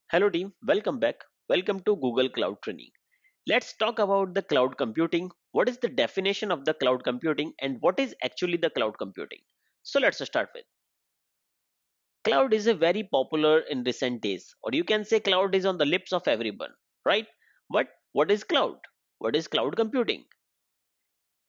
Hello team, welcome back. Welcome to Google Cloud Training. Let's talk about the cloud computing. What is the definition of the cloud computing and what is actually the cloud computing? So let's start with. Cloud is a very popular in recent days, or you can say cloud is on the lips of everyone, right? But what is cloud? What is cloud computing?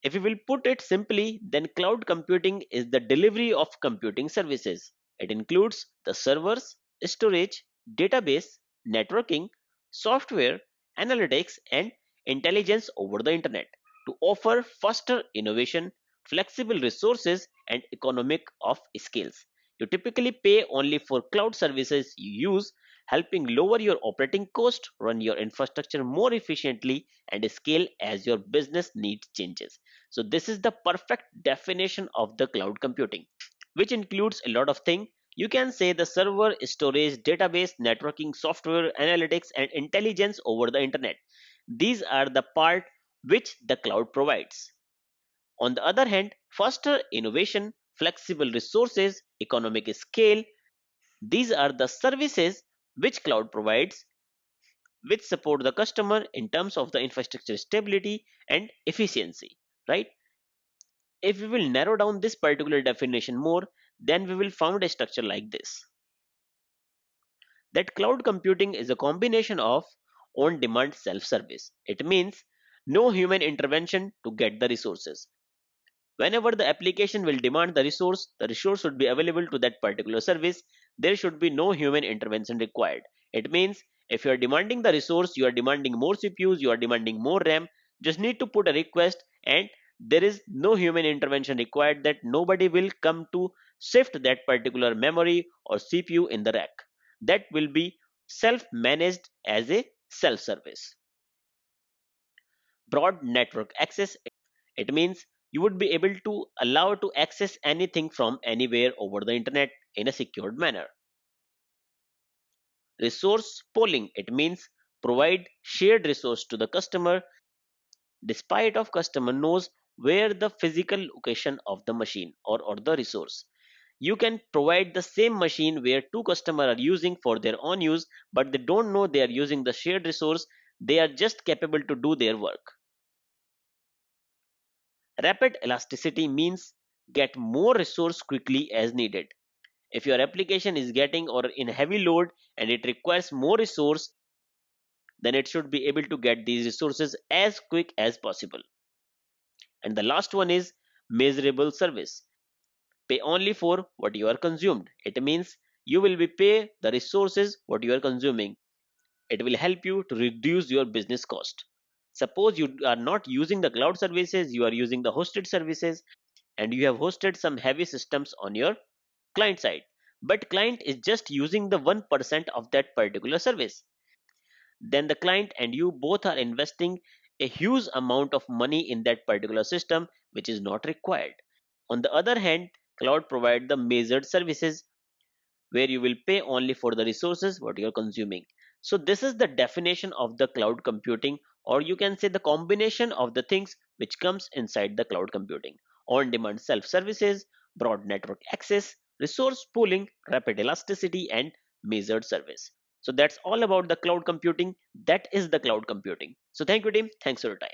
If we will put it simply, then cloud computing is the delivery of computing services. It includes the servers, storage, database, networking, software, analytics, and intelligence over the internet to offer faster innovation, flexible resources, and economic of scales. You typically pay only for cloud services you use, helping lower your operating cost, run your infrastructure more efficiently, and scale as your business needs changes. So this is the perfect definition of the cloud computing, which includes a lot of things. You can say the server, storage, database, networking, software, analytics, and intelligence over the internet. These are the part which the cloud provides. On the other hand, faster innovation, flexible resources, economic scale, these are the services which cloud provides, which support the customer in terms of the infrastructure stability and efficiency, right? If we will narrow down this particular definition more, then we will found a structure like this. That cloud computing is a combination of on-demand self-service. It means no human intervention to get the resources. Whenever the application will demand the resource should be available to that particular service. There should be no human intervention required. It means if you are demanding the resource, you are demanding more CPUs, you are demanding more RAM, just need to put a request and there is no human intervention required, that nobody will come to shift that particular memory or CPU in the rack. That will be self-managed as a self-service. Broad network access, it means you would be able to allow to access anything from anywhere over the internet in a secured manner. Resource pooling, it means provide shared resource to the customer despite of customer knows where the physical location of the machine or the resource. You can provide the same machine where two customers are using for their own use, but they don't know they are using the shared resource. They are just capable to do their work. Rapid elasticity means get more resource quickly as needed. If your application is getting or in heavy load and it requires more resource, then it should be able to get these resources as quick as possible. And the last one is measurable service. Pay only for what you are consumed. It means you will be pay the resources what you are consuming. It will help you to reduce your business cost. Suppose you are not using the cloud services, you are using the hosted services, and you have hosted some heavy systems on your client side, but client is just using the 1% of that particular service. Then the client and you both are investing a huge amount of money in that particular system which is not required. On the other hand, cloud provide the measured services where you will pay only for the resources what you are consuming. So this is the definition of the cloud computing, or you can say the combination of the things which comes inside the cloud computing: on demand self services, broad network access, resource pooling, rapid elasticity, and measured service. So that's all about the cloud computing. That is the cloud computing. So thank you team, thanks for your time.